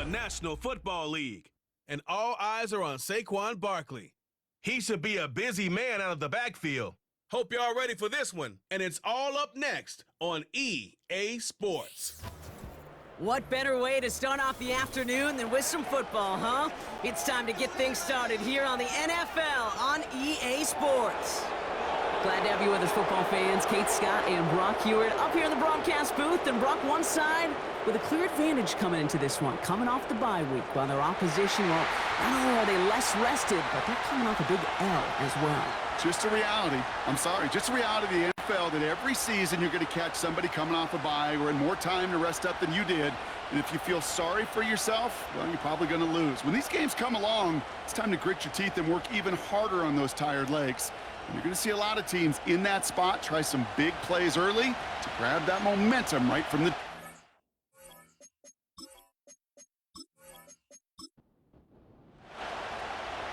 the National Football League, and all eyes are on Saquon Barkley. He should be a busy man out of the backfield. Hope y'all ready for this one, and it's all up next on EA Sports. What better way to start off the afternoon than with some football, huh? It's time to get things started here on the NFL on EA Sports. Glad to have you with us, football fans. Kate Scott and Brock Hewitt up here in the broadcast booth, and Brock one side with a clear advantage coming into this one, coming off the bye week, while their opposition, well, not only are they less rested, but they're coming off a big L as well. Just a reality. Just a reality of the NFL that every season you're going to catch somebody coming off a bye or in more time to rest up than you did. And if you feel sorry for yourself, well, you're probably going to lose. When these games come along, it's time to grit your teeth and work even harder on those tired legs. And you're going to see a lot of teams in that spot try some big plays early to grab that momentum right from the...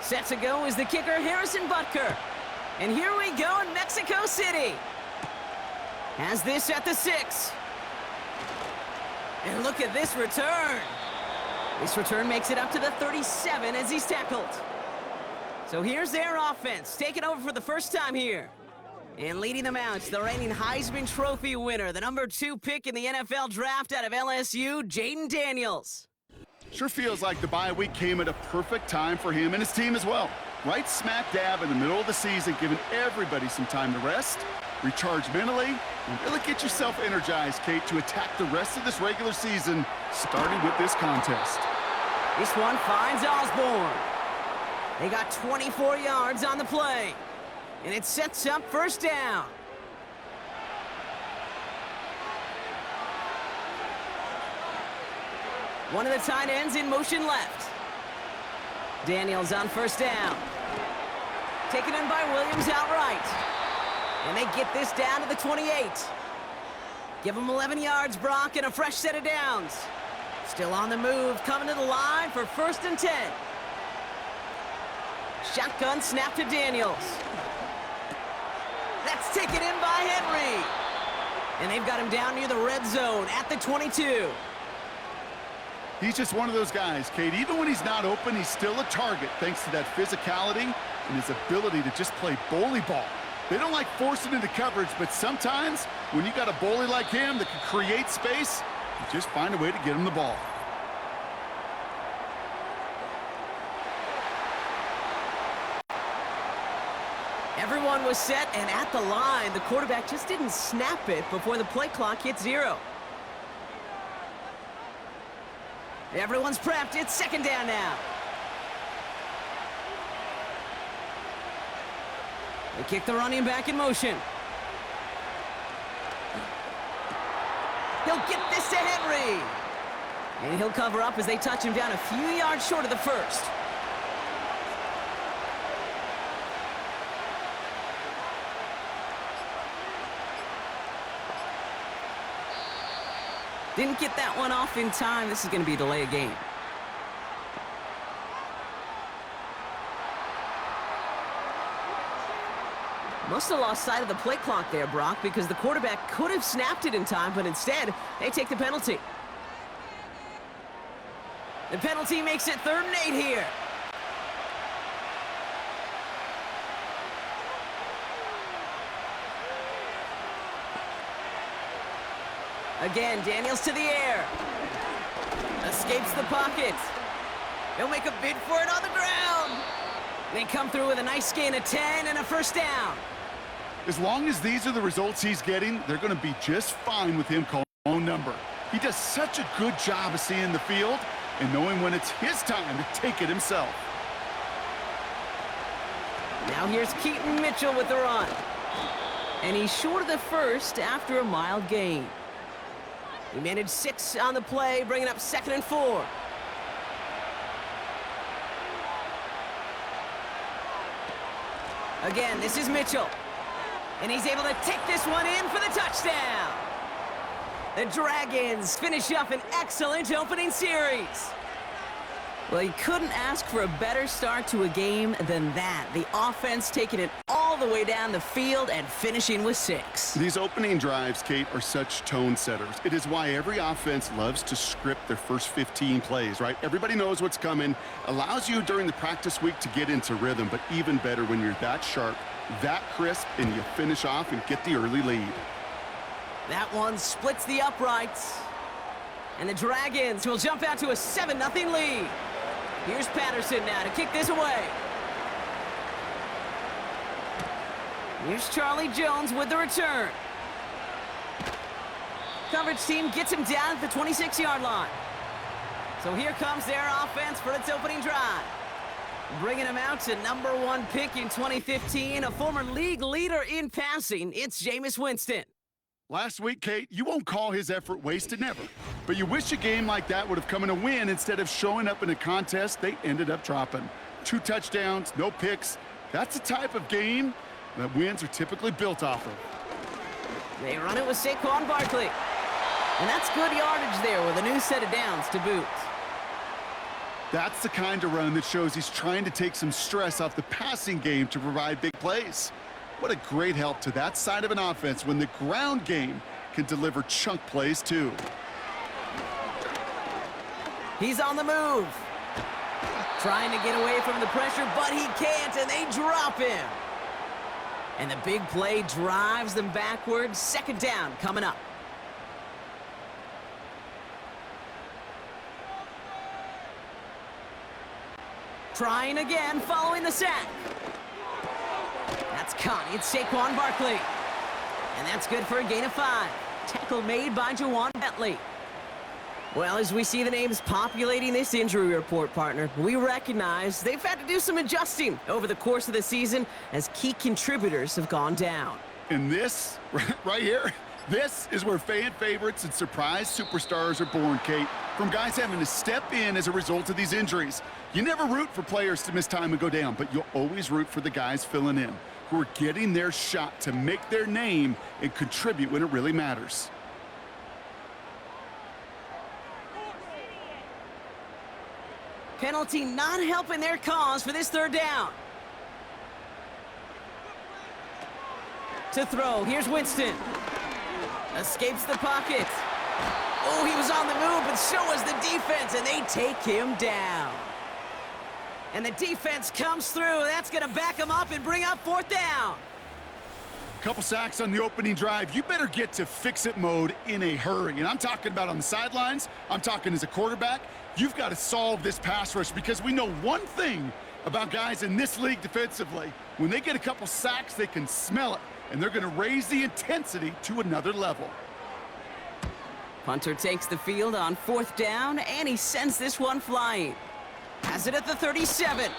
Set to go is the kicker, Harrison Butker. And here we go in Mexico City. Has this at the 6. And look at this return. This return makes it up to the 37 as he's tackled. So here's their offense, taking over for the first time here. And leading them out, the reigning Heisman Trophy winner, the number 2 pick in the NFL draft out of LSU, Jaden Daniels. Sure feels like the bye week came at a perfect time for him and his team as well. Right smack dab in the middle of the season, giving everybody some time to rest, recharge mentally, and really get yourself energized, Kate, to attack the rest of this regular season, starting with this contest. This one finds Osborne. They got 24 yards on the play, and it sets up first down. One of the tight ends in motion left. Daniels on first down. Taken in by Williams outright. And they get this down to the 28. Give them 11 yards, Brock, and a fresh set of downs. Still on the move, coming to the line for 1st and 10. Shotgun snap to Daniels. That's taken in by Henry. And they've got him down near the red zone at the 22. He's just one of those guys, Kate. Even when he's not open, he's still a target thanks to that physicality and his ability to just play bully ball. They don't like forcing into coverage, but sometimes when you got a bully like him that can create space, you just find a way to get him the ball. Everyone was set and at the line. The quarterback just didn't snap it before the play clock hit 0. Everyone's prepped. It's second down now. They kick the running back in motion. He'll get this to Henry. And he'll cover up as they touch him down a few yards short of the first. Didn't get that one off in time. This is going to be a delay of game. Must have lost sight of the play clock there, Brock, because the quarterback could have snapped it in time, but instead, they take the penalty. The penalty makes it 3rd and 8 here. Again, Daniels to the air. Escapes the pocket. He'll make a bid for it on the ground. They come through with a nice gain of 10 and a first down. As long as these are the results he's getting, they're going to be just fine with him calling his own number. He does such a good job of seeing the field and knowing when it's his time to take it himself. Now here's Keaton Mitchell with the run. And he's short of the first after a mild gain. He managed 6 on the play, bringing up 2nd and 4. Again, this is Mitchell. And he's able to take this one in for the touchdown. The Dragons finish up an excellent opening series. Well, you couldn't ask for a better start to a game than that. The offense taking it all the way down the field and finishing with 6. These opening drives, Kate, are such tone setters. It is why every offense loves to script their first 15 plays, right? Everybody knows what's coming. Allows you during the practice week to get into rhythm, but even better when you're that sharp, that crisp, and you finish off and get the early lead. That one splits the uprights. And the Dragons will jump out to a 7-0 lead. Here's Patterson now to kick this away. Here's Charlie Jones with the return. Coverage team gets him down at the 26-yard line. So here comes their offense for its opening drive. Bringing him out to #1 pick in 2015, a former league leader in passing, it's Jameis Winston. Last week, Kate, you won't call his effort wasted, never. But you wish a game like that would have come in a win instead of showing up in a contest they ended up dropping. 2 touchdowns, no picks. That's the type of game that wins are typically built off of. They run it with Saquon Barkley. And that's good yardage there with a new set of downs to boot. That's the kind of run that shows he's trying to take some stress off the passing game to provide big plays. What a great help to that side of an offense when the ground game can deliver chunk plays too. He's on the move. Trying to get away from the pressure, but he can't, and they drop him. And the big play drives them backwards. 2nd down coming up. Trying again following the sack. That's caught. It's Saquon Barkley. And that's good for a gain of 5. Tackle made by Jawan Bentley. Well, as we see the names populating this injury report, partner, we recognize they've had to do some adjusting over the course of the season as key contributors have gone down. And this, right here, this is where fan favorites and surprise superstars are born, Kate. From guys having to step in as a result of these injuries. You never root for players to miss time and go down, but you'll always root for the guys filling in, who are getting their shot to make their name and contribute when it really matters. Penalty not helping their cause for this 3rd down. To throw, here's Winston. Escapes the pocket. Oh, he was on the move, but so was the defense, and they take him down. And the defense comes through. That's going to back him up and bring up 4th down. Couple sacks on the opening drive. You better get to fix-it mode in a hurry. And I'm talking about on the sidelines. I'm talking as a quarterback. You've got to solve this pass rush because we know one thing about guys in this league defensively. When they get a couple sacks, they can smell it, and they're going to raise the intensity to another level. Punter takes the field on 4th down, and he sends this one flying. Has it at the 37.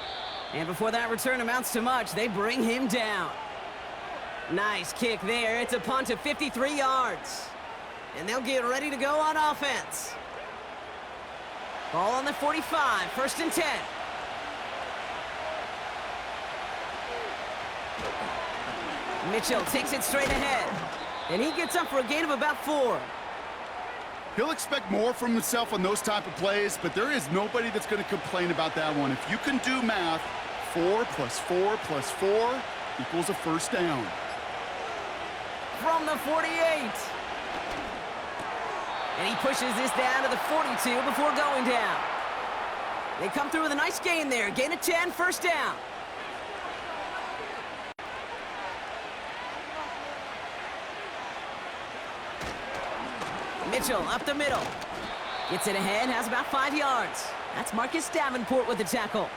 And before that return amounts to much, they bring him down. Nice kick there. It's a punt of 53 yards. And they'll get ready to go on offense. Ball on the 45, 1st and 10. Mitchell takes it straight ahead. And he gets up for a gain of about 4. He'll expect more from himself on those type of plays, but there is nobody that's going to complain about that one. If you can do math, 4 plus 4 plus 4 equals a 1st down. From the 48. And he pushes this down to the 42 before going down. They come through with a nice gain there. Gain of 10, 1st down. Mitchell up the middle. Gets it ahead, has about 5 yards. That's Marcus Davenport with the tackle.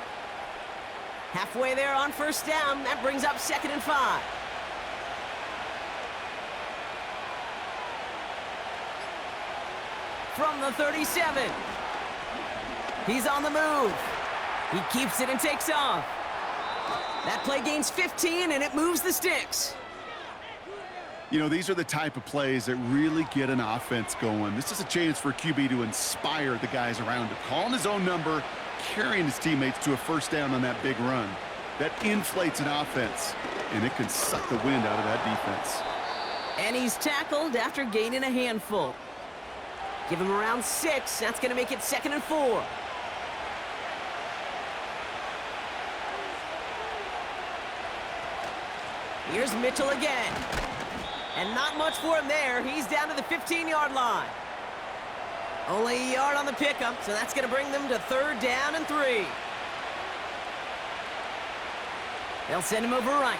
Halfway there on 1st down. That brings up 2nd and 5. From the 37. He's on the move. He keeps it and takes off. That play gains 15, and it moves the sticks. You know, these are the type of plays that really get an offense going. This is a chance for a QB to inspire the guys around him. Calling his own number, carrying his teammates to a 1st down on that big run. That inflates an offense, and it can suck the wind out of that defense. And he's tackled after gaining a handful. Give him around 6. That's going to make it 2nd and 4. Here's Mitchell again. And not much for him there. He's down to the 15-yard line. Only a yard on the pickup, so that's going to bring them to 3rd down and 3. They'll send him over right.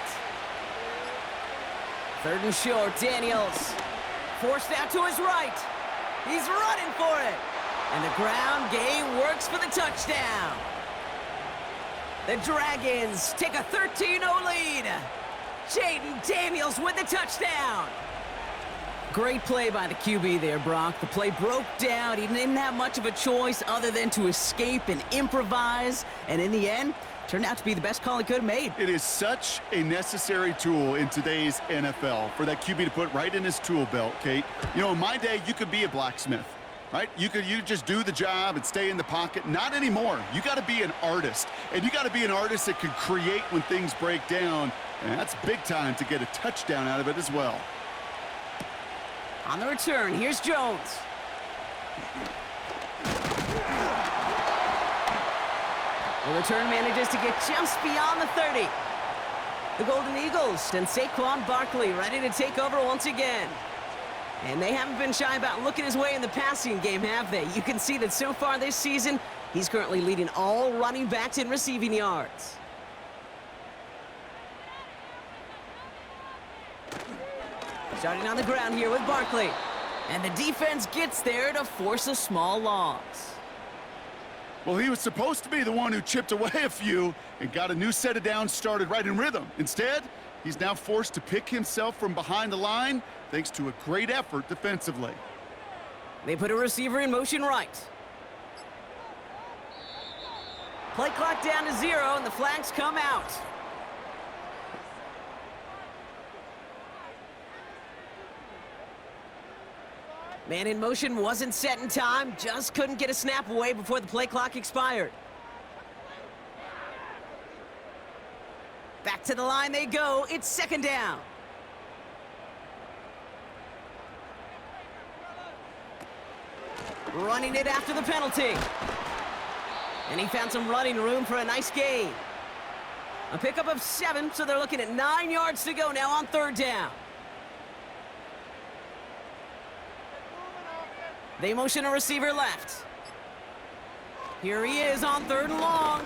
3rd and short, Daniels. Forced out to his right. He's running for it. And the ground game works for the touchdown. The Dragons take a 13-0 lead. Jaden Daniels with the touchdown. Great play by the QB there, Brock. The play broke down. He didn't have much of a choice other than to escape and improvise. And in the end, turned out to be the best call he could have made. It is such a necessary tool in today's NFL for that QB to put right in his tool belt, Kate. You know, in my day, you could be a blacksmith, right? You just do the job and stay in the pocket. Not anymore. You got to be an artist. And you got to be an artist that can create when things break down. And that's big time to get a touchdown out of it as well. On the return, here's Jones. The return manages to get just beyond the 30. The Golden Eagles and Saquon Barkley ready to take over once again. And they haven't been shy about looking his way in the passing game, have they? You can see that so far this season, he's currently leading all running backs in receiving yards. Starting on the ground here with Barkley. And the defense gets there to force a small loss. Well, he was supposed to be the one who chipped away a few and got a new set of downs started right in rhythm. Instead, he's now forced to pick himself from behind the line thanks to a great effort defensively. They put a receiver in motion right. Play clock down to 0 and the flags come out. Man in motion wasn't set in time, just couldn't get a snap away before the play clock expired. Back to the line they go, it's 2nd down. Running it after the penalty. And he found some running room for a nice gain. A pickup of 7, so they're looking at 9 yards to go now on 3rd down. They motion a receiver left. Here he is on 3rd and long.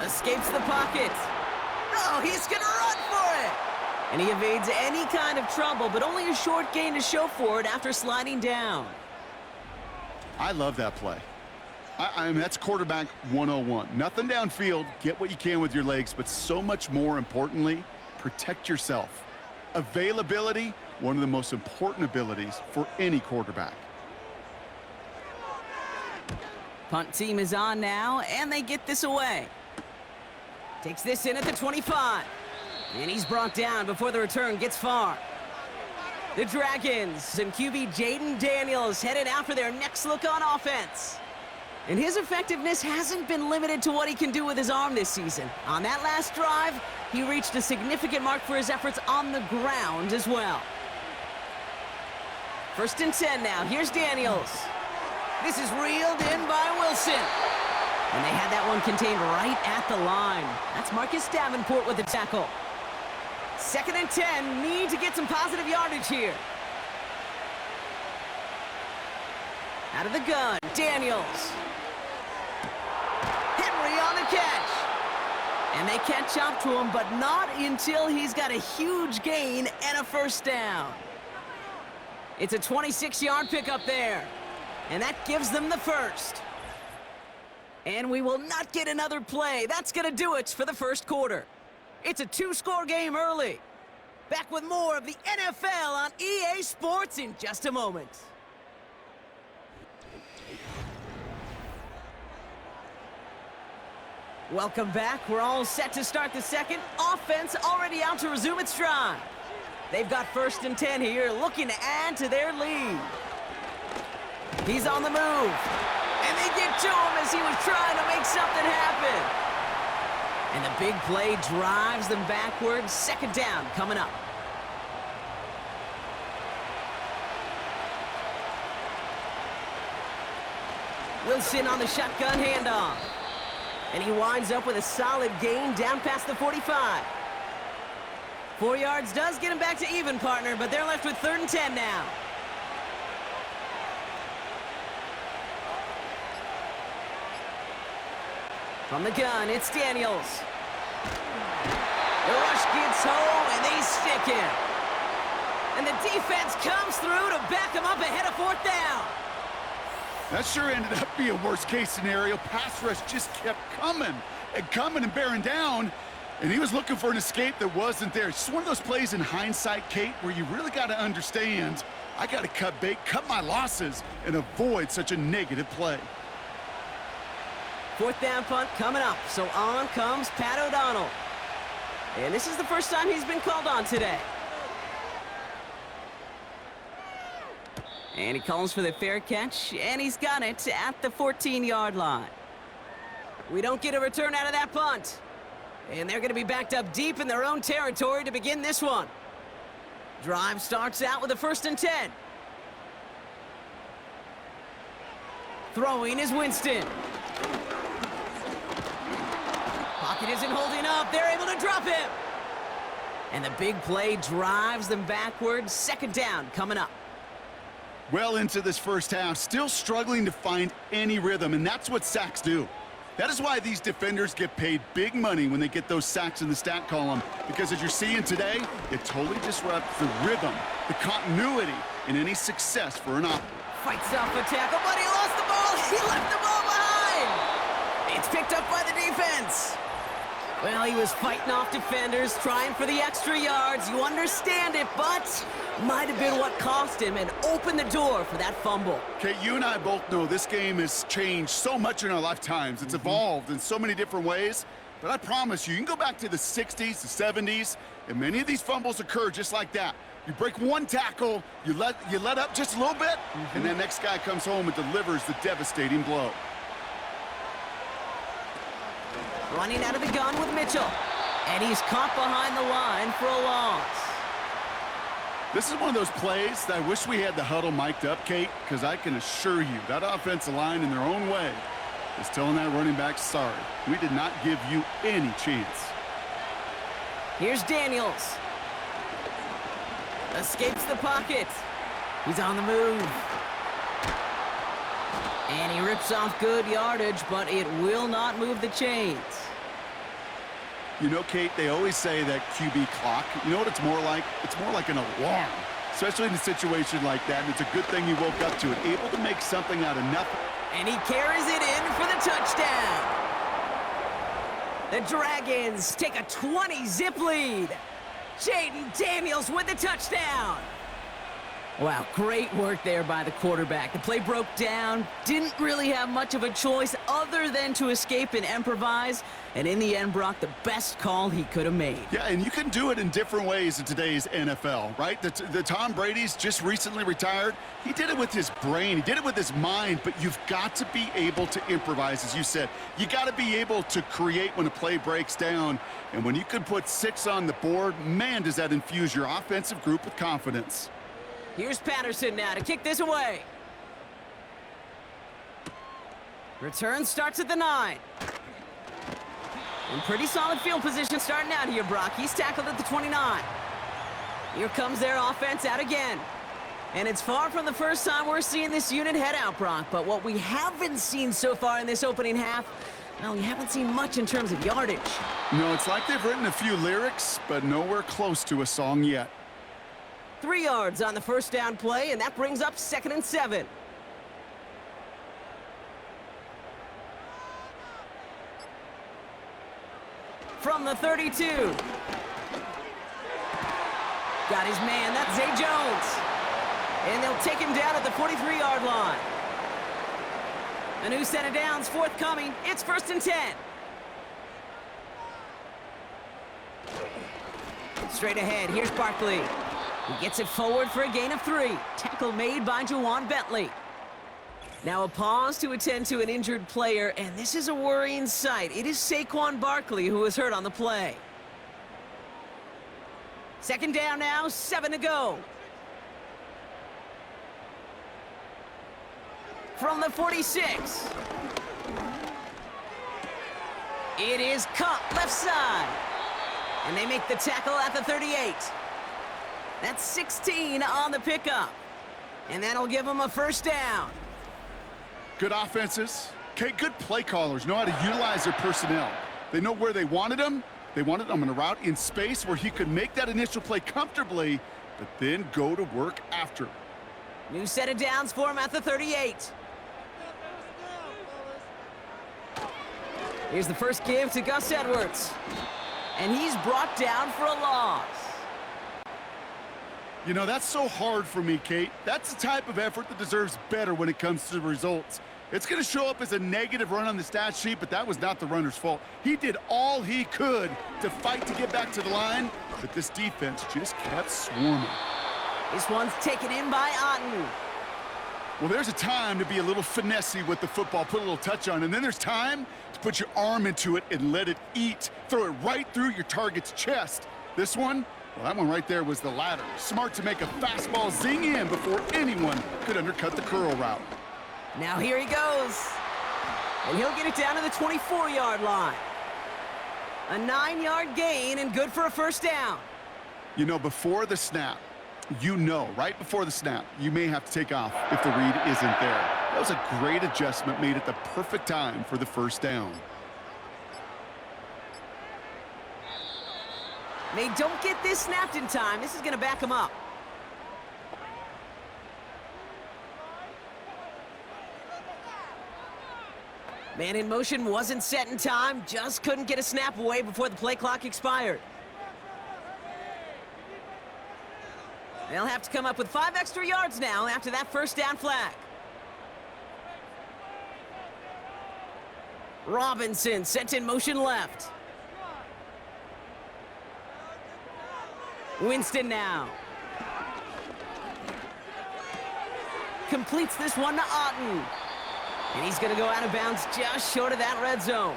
Escapes the pocket. Oh, he's gonna run for it! And he evades any kind of trouble, but only a short gain to show for it after sliding down. I love that play. I mean, that's quarterback 101. Nothing downfield, get what you can with your legs, but so much more importantly, protect yourself. Availability, one of the most important abilities for any quarterback. Punt team is on now, and they get this away. Takes this in at the 25. And he's brought down before the return gets far. The Dragons and QB Jaden Daniels headed out for their next look on offense. And his effectiveness hasn't been limited to what he can do with his arm this season. On that last drive, he reached a significant mark for his efforts on the ground as well. 1st and 10 now. Here's Daniels. This is reeled in by Wilson. And they had that one contained right at the line. That's Marcus Davenport with the tackle. 2nd and 10. Need to get some positive yardage here. Out of the gun, Daniels. Henry on the catch. And they catch up to him, but not until he's got a huge gain and a 1st down. It's a 26-yard pickup there. And that gives them the 1st. And we will not get another play. That's going to do it for the 1st quarter. It's a 2-score game early. Back with more of the NFL on EA Sports in just a moment. Welcome back. We're all set to start the 2nd. Offense already out to resume its stride. They've got 1st and 10 here, looking to add to their lead. He's on the move. And they get to him as he was trying to make something happen. And the big play drives them backwards. 2nd down coming up. Wilson on the shotgun handoff. And he winds up with a solid gain down past the 45. 4 yards does get him back to even, partner, but they're left with 3rd and 10 now. From the gun, it's Daniels. The rush gets home, and they stick him. And the defense comes through to back him up ahead of 4th down. That sure ended up being a worst-case scenario. Pass rush just kept coming and bearing down, and he was looking for an escape that wasn't there. It's just one of those plays in hindsight, Kate, where you really got to understand, I got to cut bait, cut my losses, and avoid such a negative play. 4th down punt coming up, so on comes Pat O'Donnell. And this is the first time he's been called on today. And he calls for the fair catch, and he's got it at the 14-yard line. We don't get a return out of that punt. And they're going to be backed up deep in their own territory to begin this one. Drive starts out with a 1st and 10. Throwing is Winston. Pocket isn't holding up. They're able to drop him. And the big play drives them backwards. 2nd down coming up. Well into this first half, still struggling to find any rhythm, and that's what sacks do. That is why these defenders get paid big money when they get those sacks in the stat column, because as you're seeing today, it totally disrupts the rhythm, the continuity, and any success for an offense. Fights off a tackle, but he lost the ball. He left the ball behind. It's picked up by the defense. Well, he was fighting off defenders, trying for the extra yards. You understand it, but might have been what cost him and opened the door for that fumble. Okay, you and I both know this game has changed so much in our lifetimes. It's evolved in so many different ways. But I promise you, you can go back to the 60s, the 70s, and many of these fumbles occur just like that. You break one tackle, you let up just a little bit, and then next guy comes home and delivers the devastating blow. Running out of the gun with Mitchell. And he's caught behind the line for a loss. This is one of those plays that I wish we had the huddle mic'd up, Kate, because I can assure you that offensive line in their own way is telling that running back, sorry, we did not give you any chance. Here's Daniels. Escapes the pocket. He's on the move. And he rips off good yardage, but it will not move the chains. You know, Kate, they always say that QB clock, you know what it's more like? It's more like an alarm, especially in a situation like that, and it's a good thing you woke up to it, able to make something out of nothing. And he carries it in for the touchdown. The Dragons take a 20-zip lead. Jaden Daniels with the touchdown. Wow, great work there by the quarterback. The play broke down, didn't really have much of a choice other than to escape and improvise, and in the end, Brock, the best call he could have made. Yeah, and you can do it in different ways in today's NFL, right? The Tom Brady's just recently retired. He did it with his brain. He did it with his mind, but you've got to be able to improvise, as you said. You got to be able to create when a play breaks down, and when you can put 6 on the board, man, does that infuse your offensive group with confidence. Here's Patterson now to kick this away. Return starts at the 9. In pretty solid field position starting out here, Brock. He's tackled at the 29. Here comes their offense out again. And it's far from the first time we're seeing this unit head out, Brock. But what we haven't seen so far in this opening half, well, we haven't seen much in terms of yardage. No, it's like they've written a few lyrics, but nowhere close to a song yet. 3 yards on the first down play, and that brings up 2nd and 7. From the 32. Got his man, that's Zay Jones. And they'll take him down at the 43-yard line. A new set of downs forthcoming. It's 1st and 10. Straight ahead, here's Barkley. He gets it forward for a gain of 3. Tackle made by Juwan Bentley. Now a pause to attend to an injured player, and this is a worrying sight. It is Saquon Barkley who is hurt on the play. 2nd down now, 7 to go. From the 46. It is caught left side. And they make the tackle at the 38. That's 16 on the pickup. And that'll give them a first down. Good offenses. Okay, good play callers know how to utilize their personnel. They know where they wanted them. They wanted them on a route in space where he could make that initial play comfortably, but then go to work after. New set of downs for him at the 38. Here's the first give to Gus Edwards. And he's brought down for a loss. You know, that's so hard for me, Kate. That's the type of effort that deserves better when it comes to the results. It's going to show up as a negative run on the stat sheet, but that was not the runner's fault. He did all he could to fight to get back to the line, but this defense just kept swarming. This one's taken in by Otten. Well, there's a time to be a little finessey with the football, put a little touch on, and then there's time to put your arm into it and let it eat. Throw it right through your target's chest. This one, well, that one right there was the latter. Smart to make a fastball zing in before anyone could undercut the curl route. Now here he goes. And he'll get it down to the 24-yard line. A 9-yard gain and good for a first down. You know, before the snap, right before the snap, you may have to take off if the read isn't there. That was a great adjustment made at the perfect time for the first down. They don't get this snapped in time. This is going to back him up. Man in motion wasn't set in time. Just couldn't get a snap away before the play clock expired. They'll have to come up with 5 extra yards now after that first down flag. Robinson sent in motion left. Winston now. Completes this one to Otten. And he's going to go out of bounds just short of that red zone.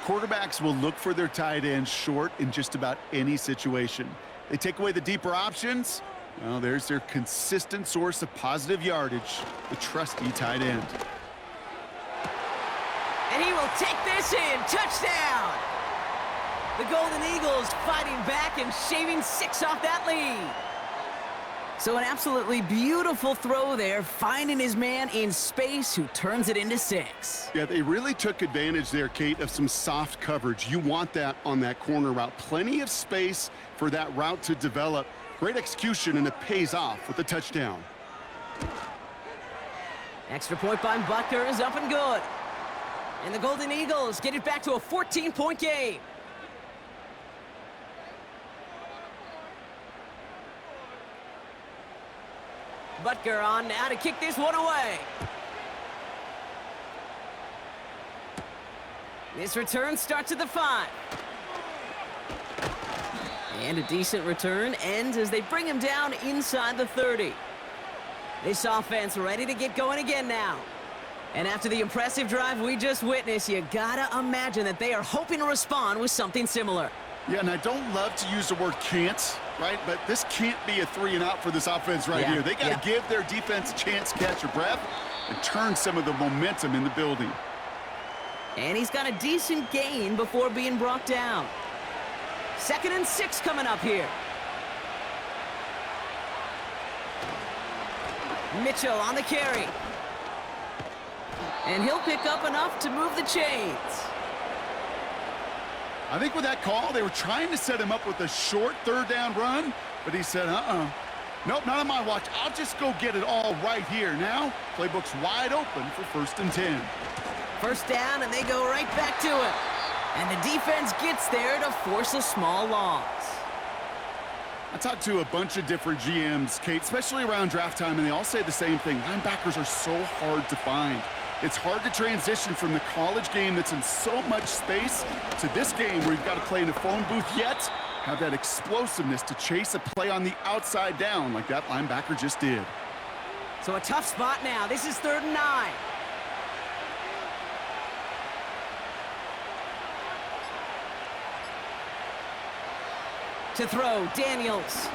Quarterbacks will look for their tight end short in just about any situation. They take away the deeper options. Well, there's their consistent source of positive yardage, the trusty tight end. And he will take this in. Touchdown! The Golden Eagles fighting back and shaving 6 off that lead. So an absolutely beautiful throw there, finding his man in space who turns it into 6. Yeah, they really took advantage there, Kate, of some soft coverage. You want that on that corner route. Plenty of space for that route to develop. Great execution, and it pays off with the touchdown. Extra point by Butker is up and good. And the Golden Eagles get it back to a 14-point game. Butker on now to kick this one away. This return starts at the 5. And a decent return ends as they bring him down inside the 30. This offense ready to get going again now. And after the impressive drive we just witnessed, you gotta imagine that they are hoping to respond with something similar. Yeah, and I don't love to use the word can't, right? But this can't be a 3 and out for this offense right here. They got to give their defense a chance to catch a breath and turn some of the momentum in the building. And he's got a decent gain before being brought down. 2nd and 6 coming up here. Mitchell on the carry. And he'll pick up enough to move the chains. I think with that call, they were trying to set him up with a short 3rd down run, but he said, nope, not on my watch. I'll just go get it all right here. Now, playbook's wide open for 1st and 10. First down, and they go right back to it. And the defense gets there to force a small loss. I talked to a bunch of different GMs, Kate, especially around draft time, and they all say the same thing. Linebackers are so hard to find. It's hard to transition from the college game that's in so much space to this game where you've got to play in a phone booth, yet have that explosiveness to chase a play on the outside down like that linebacker just did. So a tough spot now. This is 3rd and 9. To throw, Daniels.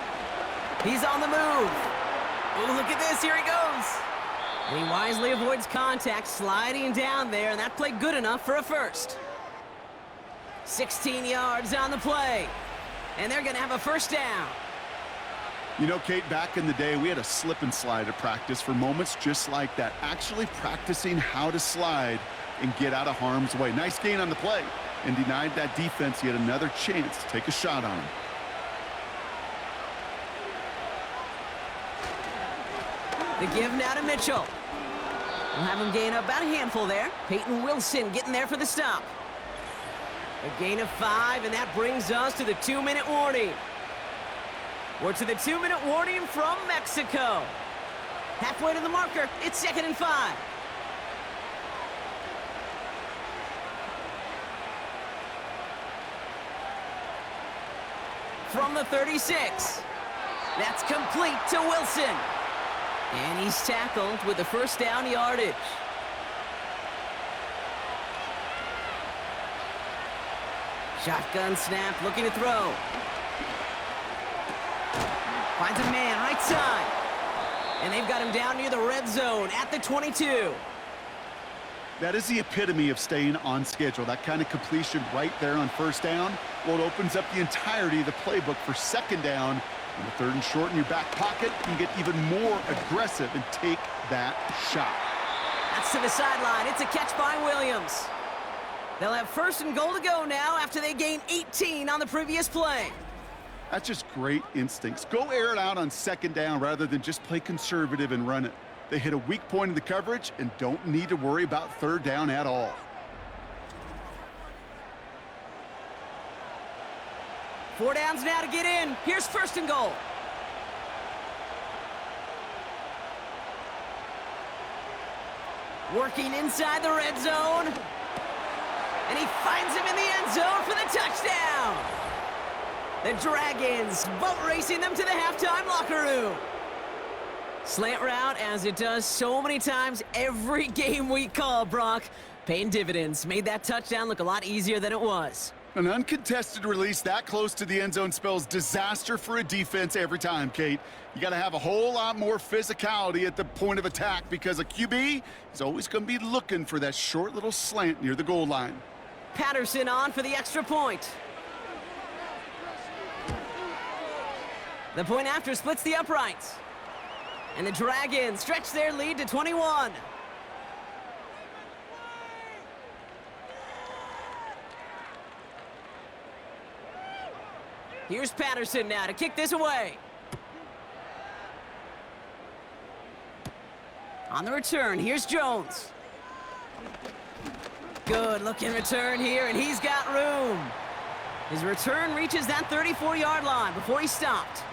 He's on the move. Oh, look at this. Here he goes. And he wisely avoids contact, sliding down there, and that played good enough for a first. 16 yards on the play. And they're going to have a first down. You know, Kate, back in the day, we had a slip and slide at practice for moments just like that. Actually practicing how to slide and get out of harm's way. Nice gain on the play, and denied that defense yet another chance to take a shot on him. The give now to Mitchell. We'll have him gain about a handful there. Peyton Wilson getting there for the stop. A gain of 5, and that brings us to the 2-minute warning. We're to the 2-minute warning from Mexico. Halfway to the marker, it's 2nd and 5. From the 36. That's complete to Wilson. And he's tackled with the first down yardage. Shotgun snap, looking to throw. Finds a man, right side. And they've got him down near the red zone at the 22. That is the epitome of staying on schedule. That kind of completion right there on first down. Well, it opens up the entirety of the playbook for second down. On the 3rd and short in your back pocket, you can get even more aggressive and take that shot. That's to the sideline. It's a catch by Williams. They'll have 1st and goal to go now after they gain 18 on the previous play. That's just great instincts. Go air it out on second down rather than just play conservative and run it. They hit a weak point in the coverage and don't need to worry about 3rd down at all. Four downs now to get in. Here's 1st and goal. Working inside the red zone. And he finds him in the end zone for the touchdown. The Dragons boat racing them to the halftime locker room. Slant route, as it does so many times every game we call, Brock. Paying dividends. Made that touchdown look a lot easier than it was. An uncontested release that close to the end zone spells disaster for a defense every time, Kate. You got to have a whole lot more physicality at the point of attack because a QB is always going to be looking for that short little slant near the goal line. Patterson on for the extra point. The point after splits the uprights. And the Dragons stretch their lead to 21. Here's Patterson now to kick this away. On the return, here's Jones. Good looking return here, and he's got room. His return reaches that 34-yard line before he stopped.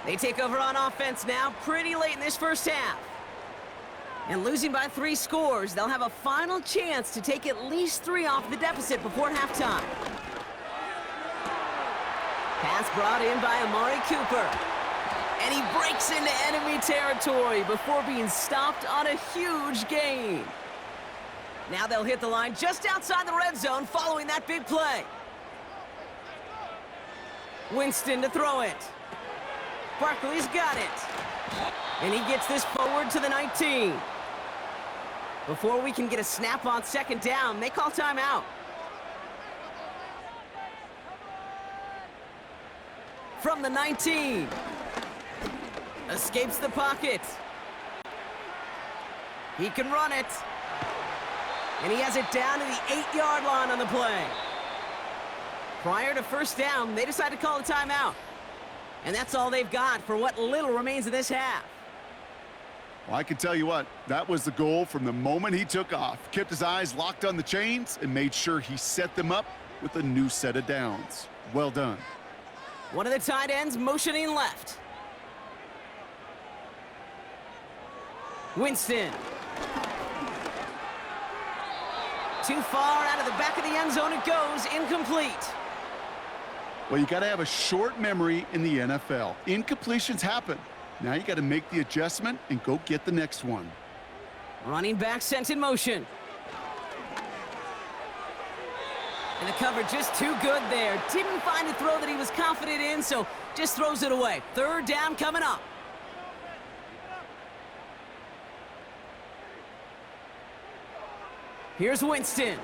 They take over on offense now pretty late in this first half. And losing by 3 scores, they'll have a final chance to take at least 3 off the deficit before halftime. Pass brought in by Amari Cooper. And he breaks into enemy territory before being stopped on a huge gain. Now they'll hit the line just outside the red zone following that big play. Winston to throw it. Barkley's got it. And he gets this forward to the 19. Before we can get a snap on second down, they call timeout. From the 19. Escapes the pocket. He can run it. And he has it down to the 8-yard line on the play. Prior to first down, they decide to call a timeout. And that's all they've got for what little remains of this half. Well, I can tell you what, that was the goal from the moment he took off. Kept his eyes locked on the chains and made sure he set them up with a new set of downs. Well done. One of the tight ends motioning left. Winston. Too far out of the back of the end zone it goes, incomplete. Well, you got to have a short memory in the NFL. Incompletions happen. Now you got to make the adjustment and go get the next one. Running back sent in motion. And the coverage just too good there. Didn't find a throw that he was confident in, so just throws it away. Third down coming up. Here's Winston.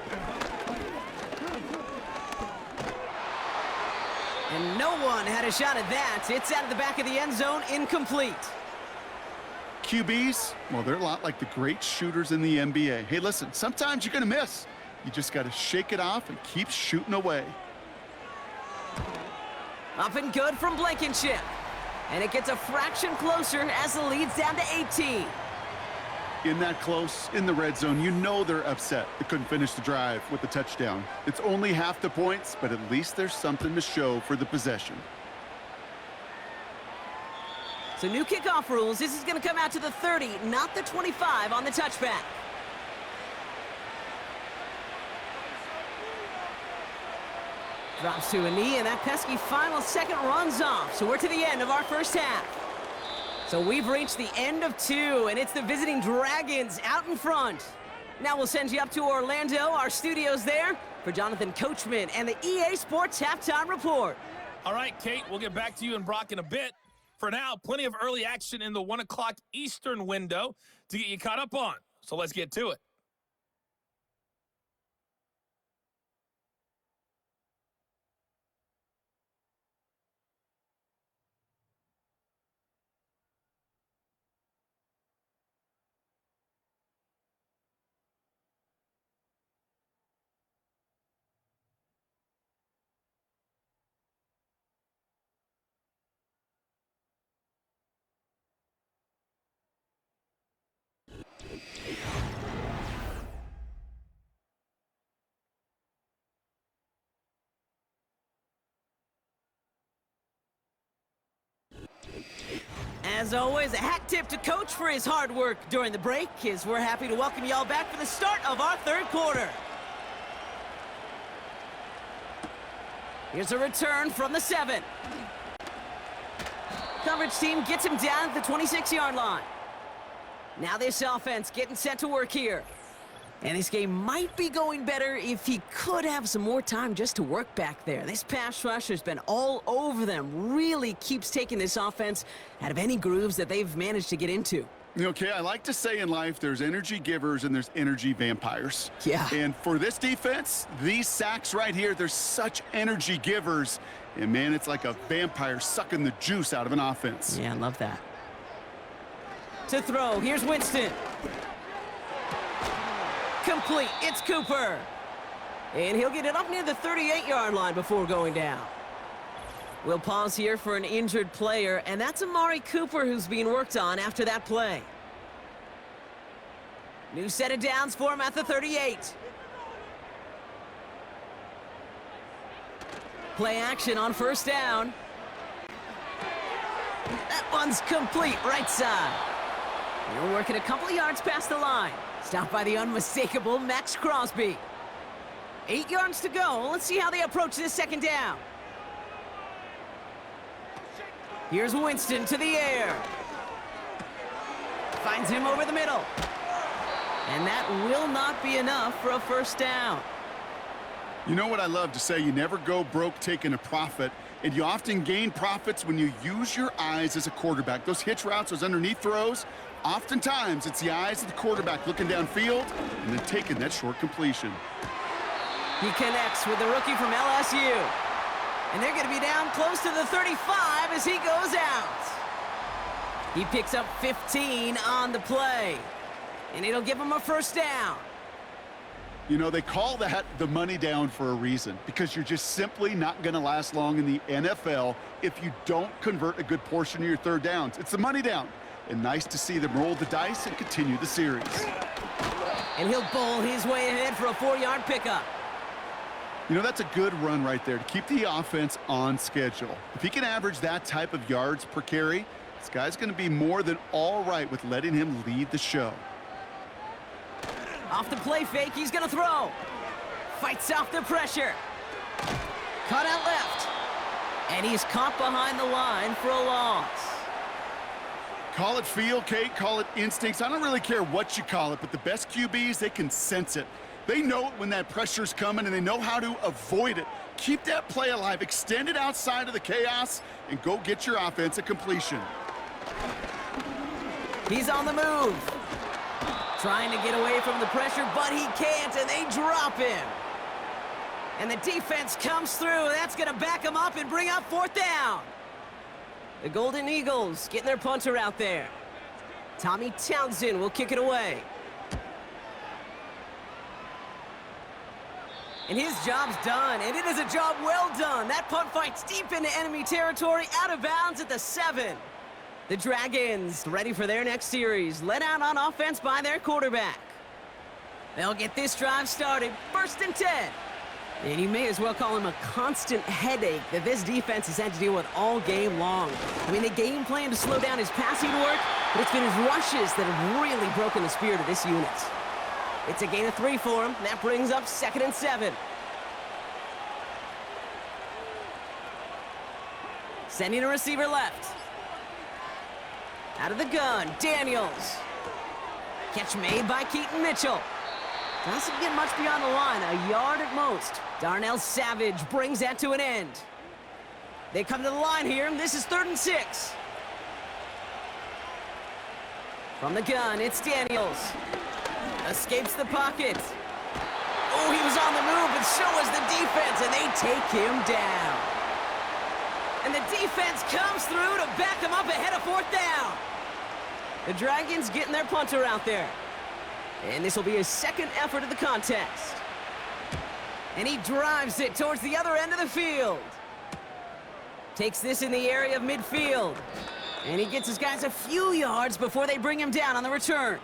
And no one had a shot at that. It's out of the back of the end zone, incomplete. QBs, well, they're a lot like the great shooters in the NBA. Hey, listen, sometimes you're going to miss. You just got to shake it off and keep shooting away. Up and good from Blankenship. And it gets a fraction closer as the lead's down to 18. In that close, in the red zone, you know they're upset they couldn't finish the drive with the touchdown. It's only half the points, but at least there's something to show for the possession. So new kickoff rules. This is going to come out to the 30, not the 25 on the touchback. Drops to a knee, and that pesky final second runs off. So we're to the end of our first half. So we've reached the end of 2, and it's the visiting Dragons out in front. Now we'll send you up to Orlando, our studios there, for Jonathan Coachman and the EA Sports Halftime Report. All right, Kate, we'll get back to you and Brock in a bit. For now, plenty of early action in the 1 o'clock Eastern window to get you caught up on. So let's get to it. As always, a hat tip to Coach for his hard work during the break, as we're happy to welcome y'all back for the start of our third quarter. Here's a return from the 7. Coverage team gets him down at the 26-yard line. Now this offense getting set to work here. And this game might be going better if he could have some more time just to work back there. This pass rush has been all over them. Really keeps taking this offense out of any grooves that they've managed to get into. Okay, I like to say in life there's energy givers and there's energy vampires. Yeah. And for this defense, these sacks right here, they're such energy givers. And, man, it's like a vampire sucking the juice out of an offense. Yeah, I love that. To throw, here's Winston. Complete, it's Cooper. And he'll get it up near the 38-yard line before going down. We'll pause here for an injured player, and that's Amari Cooper who's being worked on after that play. New set of downs for him at the 38. Play action on first down. That one's complete, right side. He'll work it a couple of yards past the line. Stopped by the unmistakable Max Crosby. 8 yards to go. Let's see how they approach this second down. Here's Winston to the air. Finds him over the middle. And that will not be enough for a first down. You know what I love to say? You never go broke taking a profit, and you often gain profits when you use your eyes as a quarterback. Those hitch routes, those underneath throws, oftentimes it's the eyes of the quarterback looking downfield and then taking that short completion. He connects with the rookie from LSU. And they're going to be down close to the 35 as he goes out. He picks up 15 on the play. And it'll give him a first down. You know, they call that the money down for a reason, because you're just simply not going to last long in the NFL if you don't convert a good portion of your third downs. It's the money down. And nice to see them roll the dice and continue the series. And he'll bowl his way ahead for a 4-yard pickup. You know, that's a good run right there to keep the offense on schedule. If he can average that type of yards per carry, this guy's going to be more than all right with letting him lead the show. Off the play fake, he's going to throw. Fights off the pressure. Cut out left. And he's caught behind the line for a loss. Call it feel, Kate, call it instincts. I don't really care what you call it, but the best QBs, they can sense it. They know it when that pressure's coming, and they know how to avoid it. Keep that play alive, extend it outside of the chaos, and go get your offense a completion. He's on the move. Trying to get away from the pressure, but he can't, and they drop him. And the defense comes through. That's going to back them up and bring up 4th down. The Golden Eagles getting their punter out there. Tommy Townsend will kick it away. And his job's done, and it is a job well done. That punt fight's deep into enemy territory, out of bounds at the 7. The Dragons ready for their next series, led out on offense by their quarterback. They'll get this drive started, 1st and 10. And you may as well call him a constant headache that this defense has had to deal with all game long. I mean, they game plan to slow down his passing work, but it's been his rushes that have really broken the spirit of this unit. It's a gain of 3 for him. That brings up 2nd and 7. Sending a receiver left. Out of the gun, Daniels. Catch made by Keaton Mitchell. Doesn't get much beyond the line, a yard at most. Darnell Savage brings that to an end. They come to the line here. This is 3rd and 6. From the gun, it's Daniels. Escapes the pocket. Oh, he was on the move, but so was the defense, and they take him down. And the defense comes through to back him up ahead of 4th down. The Dragons getting their punter out there. And this will be his 2nd effort of the contest. And he drives it towards the other end of the field. Takes this in the area of midfield. And he gets his guys a few yards before they bring him down on the return.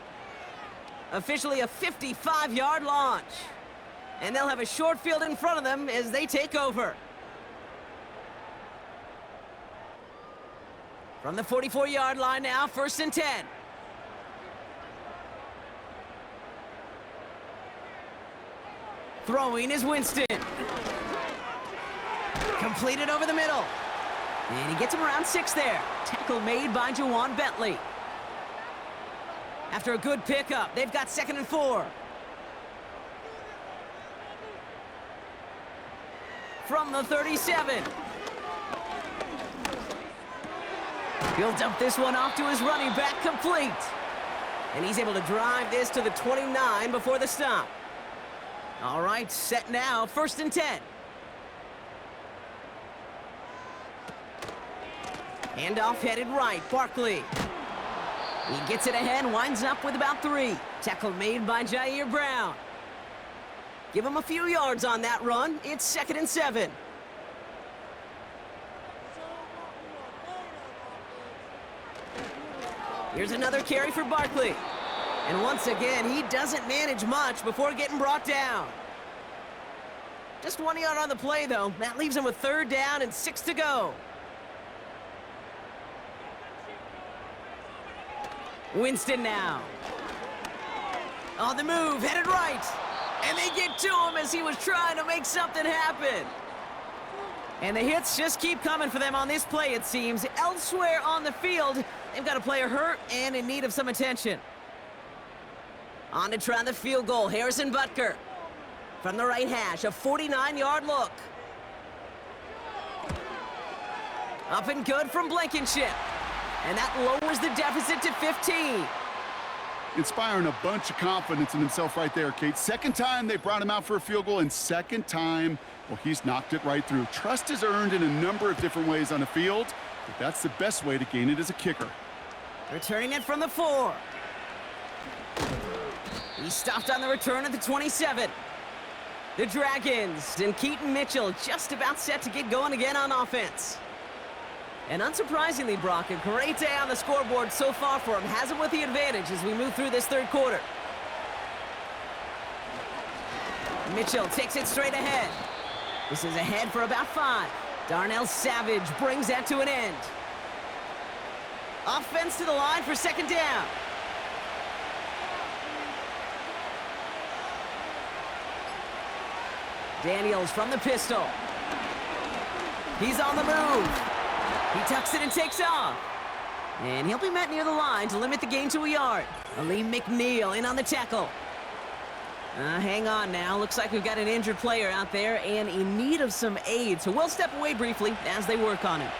Officially a 55-yard launch. And they'll have a short field in front of them as they take over. From the 44-yard line now, 1st and 10. Throwing is Winston. Completed over the middle. And he gets him around 6 there. Tackle made by Juwan Bentley. After a good pickup, they've got 2nd and 4. From the 37. He'll dump this one off to his running back, complete. And he's able to drive this to the 29 before the stop. All right, set now, 1st and 10. Handoff headed right, Barkley. He gets it ahead, winds up with about 3. Tackle made by Jair Brown. Give him a few yards on that run. It's 2nd and 7. Here's another carry for Barkley. And once again, he doesn't manage much before getting brought down. Just 1 yard on the play, though. That leaves him with 3rd down and 6 to go. Winston now. On the move, headed right. And they get to him as he was trying to make something happen. And the hits just keep coming for them on this play, it seems. Elsewhere on the field, they've got a player hurt and in need of some attention. On to try the field goal, Harrison Butker. From the right hash, a 49-yard look. Up and good from Blankenship. And that lowers the deficit to 15. Inspiring a bunch of confidence in himself right there, Kate. 2nd time they brought him out for a field goal, and 2nd time, well, he's knocked it right through. Trust is earned in a number of different ways on the field, but that's the best way to gain it as a kicker. Returning it from the 4. He stopped on the return at the 27. The Dragons and Keaton Mitchell just about set to get going again on offense. And unsurprisingly, Brock, a great day on the scoreboard so far for him. Has him with the advantage as we move through this 3rd quarter. Mitchell takes it straight ahead. This is ahead for about 5. Darnell Savage brings that to an end. Offense to the line for 2nd down. Daniels from the pistol. He's on the move. He tucks it and takes off. And he'll be met near the line to limit the gain to a yard. Ali McNeil in on the tackle. Hang on now. Looks like we've got an injured player out there and in need of some aid. So we'll step away briefly as they work on him.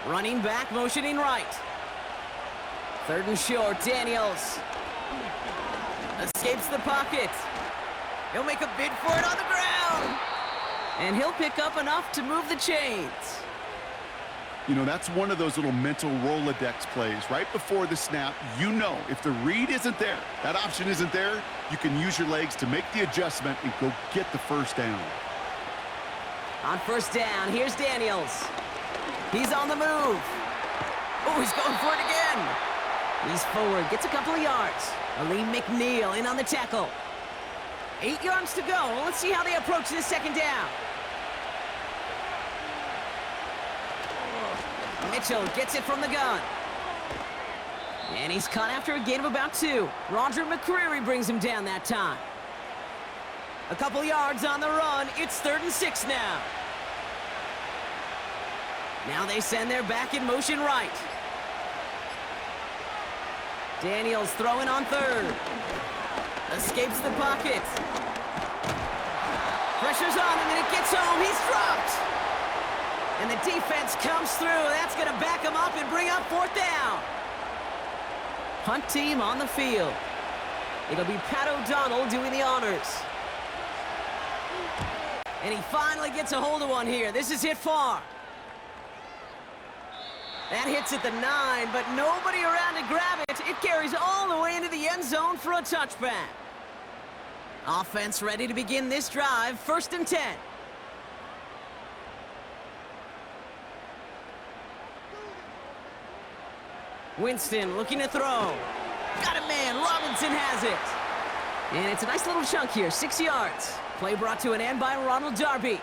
Running back, motioning right. 3rd and short, Daniels. Escapes the pocket. He'll make a bid for it on the ground. And he'll pick up enough to move the chains. You know, that's one of those little mental Rolodex plays. Right before the snap, you know if the read isn't there, that option isn't there, you can use your legs to make the adjustment and go get the first down. On first down, here's Daniels. He's on the move. Oh, he's going for it again. He's forward, gets a couple of yards. Aleem McNeil in on the tackle. 8 yards to go. Let's see how they approach this second down. Mitchell gets it from the gun. And he's caught after a gain of about 2. Roger McCreary brings him down that time. A couple yards on the run. It's 3rd and 6 now. Now they send their back in motion right. Daniels throwing on 3rd. Escapes the pocket. Pressure's on him and it gets home. He's dropped. And the defense comes through. That's going to back him up and bring up 4th down. Punt team on the field. It'll be Pat O'Donnell doing the honors. And he finally gets a hold of one here. This is hit far. That hits at the 9, but nobody around to grab it. It carries all the way into the end zone for a touchback. Offense ready to begin this drive. 1st and 10. Winston looking to throw. Got a man. Robinson has it. And it's a nice little chunk here. 6 yards. Play brought to an end by Ronald Darby.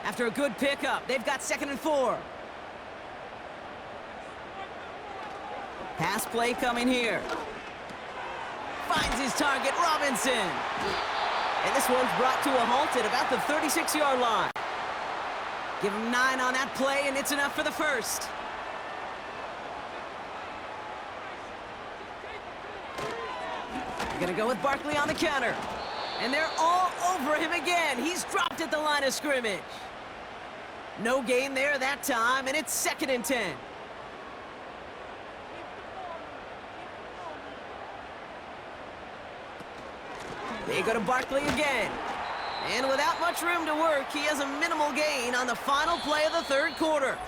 After a good pickup, they've got 2nd and 4. Pass play coming here. Finds his target, Robinson. And this one's brought to a halt at about the 36-yard line. Give him 9 on that play, and it's enough for the first. Gonna go with Barkley on the counter. And they're all over him again. He's dropped at the line of scrimmage. No gain there that time, and it's 2nd and 10. They go to Barkley again. And without much room to work, he has a minimal gain on the final play of the 3rd quarter.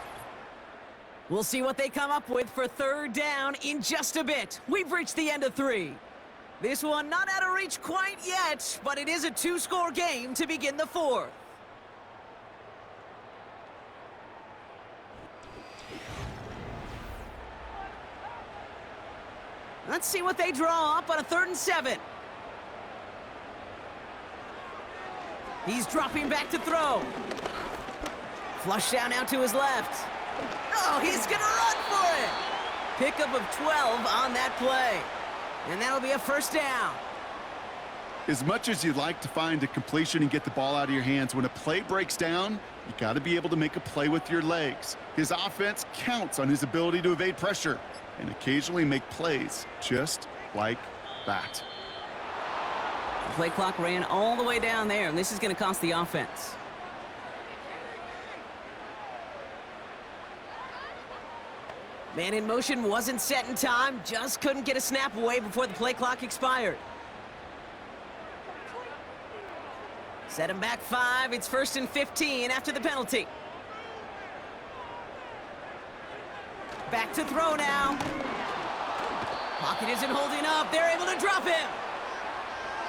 We'll see what they come up with for 3rd down in just a bit. We've reached the end of 3. This one not out of reach quite yet, but it is a 2-score game to begin the 4th. Let's see what they draw up on a 3rd and 7. He's dropping back to throw. Flush down out to his left. Oh, he's going to run for it. Pickup of 12 on that play. And that'll be a 1st down. As much as you'd like to find a completion and get the ball out of your hands, when a play breaks down, you got to be able to make a play with your legs. His offense counts on his ability to evade pressure and occasionally make plays just like that. The play clock ran all the way down there, and this is going to cost the offense. Man in motion wasn't set in time, just couldn't get a snap away before the play clock expired. Set him back 5. It's 1st and 15 after the penalty. Back to throw now. Pocket isn't holding up. They're able to drop him.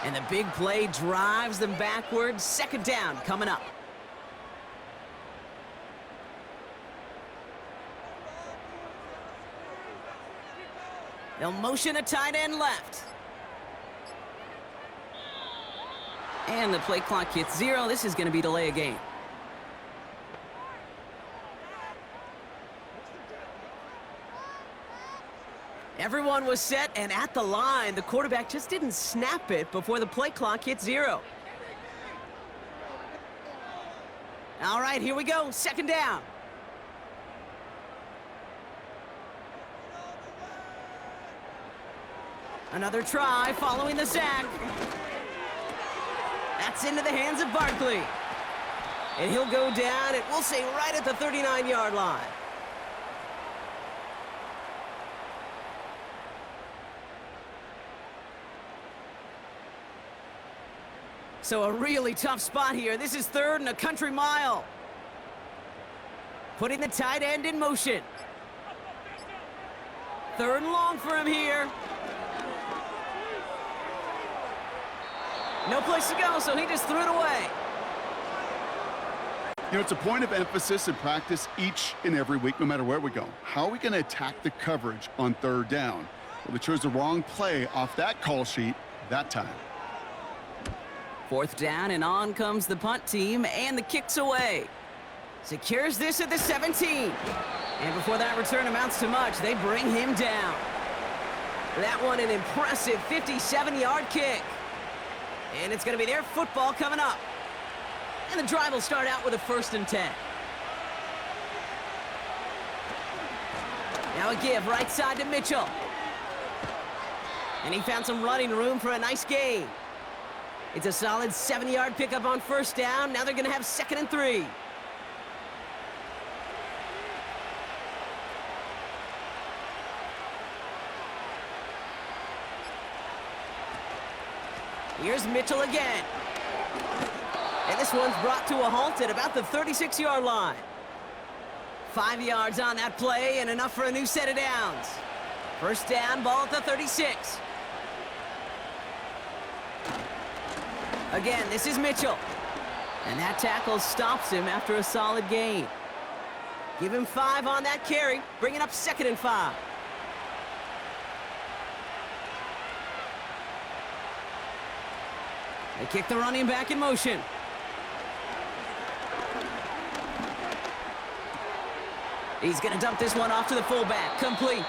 And the big play drives them backwards. 2nd down coming up. They'll motion a tight end left. And the play clock hits 0. This is going to be delay a game. Everyone was set and at the line. The quarterback just didn't snap it before the play clock hit 0. All right, here we go. 2nd down. Another try following the sack. That's into the hands of Barkley. And he'll go down, and we'll say right at the 39-yard line. So a really tough spot here. This is 3rd and a country mile. Putting the tight end in motion. 3rd and long for him here. No place to go, so he just threw it away. You know, it's a point of emphasis in practice each and every week, no matter where we go. How are we going to attack the coverage on 3rd down? Well, they chose the wrong play off that call sheet that time. 4th down, and on comes the punt team, and the kick's away. Secures this at the 17. And before that return amounts to much, they bring him down. That one an impressive 57-yard kick. And it's going to be their football coming up. And the drive will start out with a 1st and 10. Now a give right side to Mitchell. And he found some running room for a nice gain. It's a solid 7-yard pickup on 1st down. Now they're going to have 2nd and 3. Here's Mitchell again. And this one's brought to a halt at about the 36-yard line. 5 yards on that play and enough for a new set of downs. 1st down, ball at the 36. Again, this is Mitchell. And that tackle stops him after a solid gain. Give him 5 on that carry, bringing up 2nd and 5. They kick the running back in motion. He's going to dump this one off to the fullback. Complete.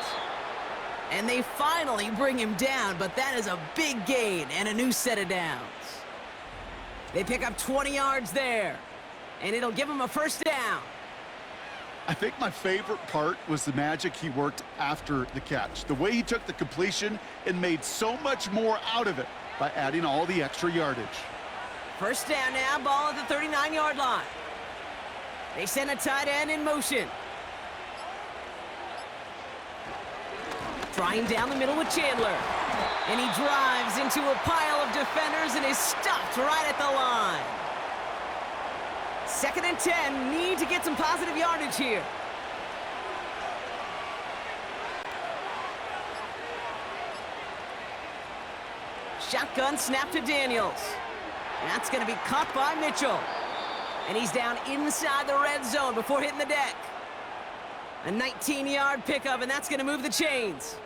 And they finally bring him down, but that is a big gain and a new set of downs. They pick up 20 yards there, and it'll give them a 1st down. I think my favorite part was the magic he worked after the catch. The way he took the completion and made so much more out of it by adding all the extra yardage. 1st down now, ball at the 39-yard line. They send a tight end in motion. Trying down the middle with Chandler. And he drives into a pile of defenders and is stopped right at the line. 2nd and 10, need to get some positive yardage here. Shotgun snap to Daniels. That's going to be caught by Mitchell. And he's down inside the red zone before hitting the deck. A 19-yard pickup, and that's going to move the chains.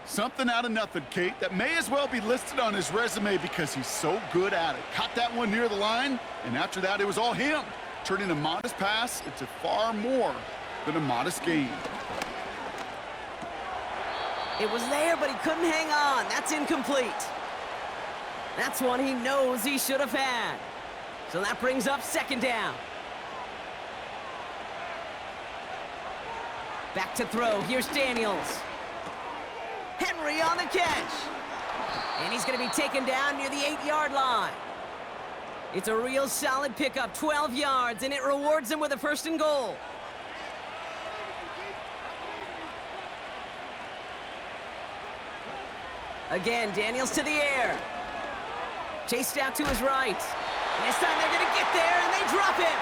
Something out of nothing, Kate, that may as well be listed on his resume because he's so good at it. Caught that one near the line, and after that, it was all him, turning a modest pass into far more than a modest gain. It was there, but he couldn't hang on. That's incomplete. That's one he knows he should have had. So that brings up 2nd down. Back to throw. Here's Daniels. Henry on the catch. And he's going to be taken down near the 8-yard line. It's a real solid pickup, 12 yards, and it rewards him with a 1st and goal. Again, Daniels to the air. Chased out to his right. And this time they're going to get there, and they drop him.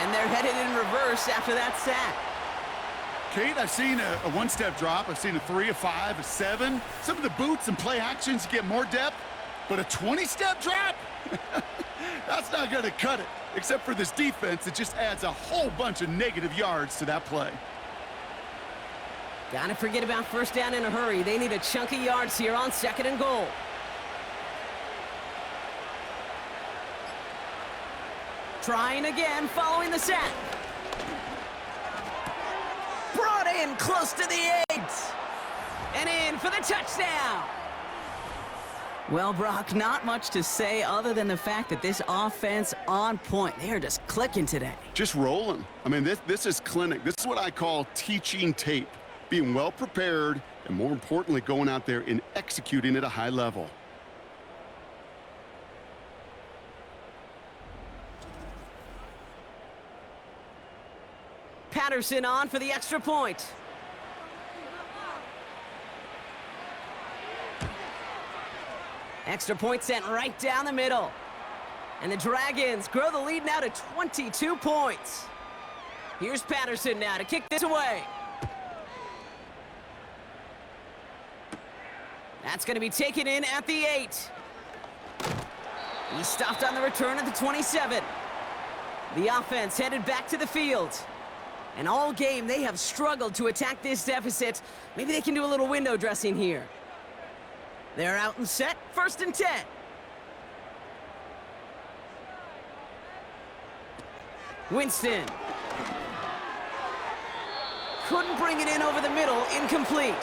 And they're headed in reverse after that sack. Kate, I've seen a one-step drop. I've seen a 3, a 5, a 7. Some of the boots and play actions get more depth, but a 20-step drop? That's not going to cut it. Except for this defense, it just adds a whole bunch of negative yards to that play. Gotta forget about 1st down in a hurry. They need a chunk of yards here on 2nd and goal. Trying again, following the sack. Brought in close to the 8. And in for the touchdown. Well, Brock, not much to say other than the fact that this offense on point. They are just clicking today. Just rolling. I mean, this is clinic. This is what I call teaching tape. Being well prepared, and more importantly, going out there and executing at a high level. Patterson on for the extra point. Extra point sent right down the middle. And the Dragons grow the lead now to 22 points. Here's Patterson now to kick this away. That's going to be taken in at the 8. He's stopped on the return at the 27. The offense headed back to the field. And all game, they have struggled to attack this deficit. Maybe they can do a little window dressing here. They're out and set, 1st and 10. Winston. Couldn't bring it in over the middle, incomplete.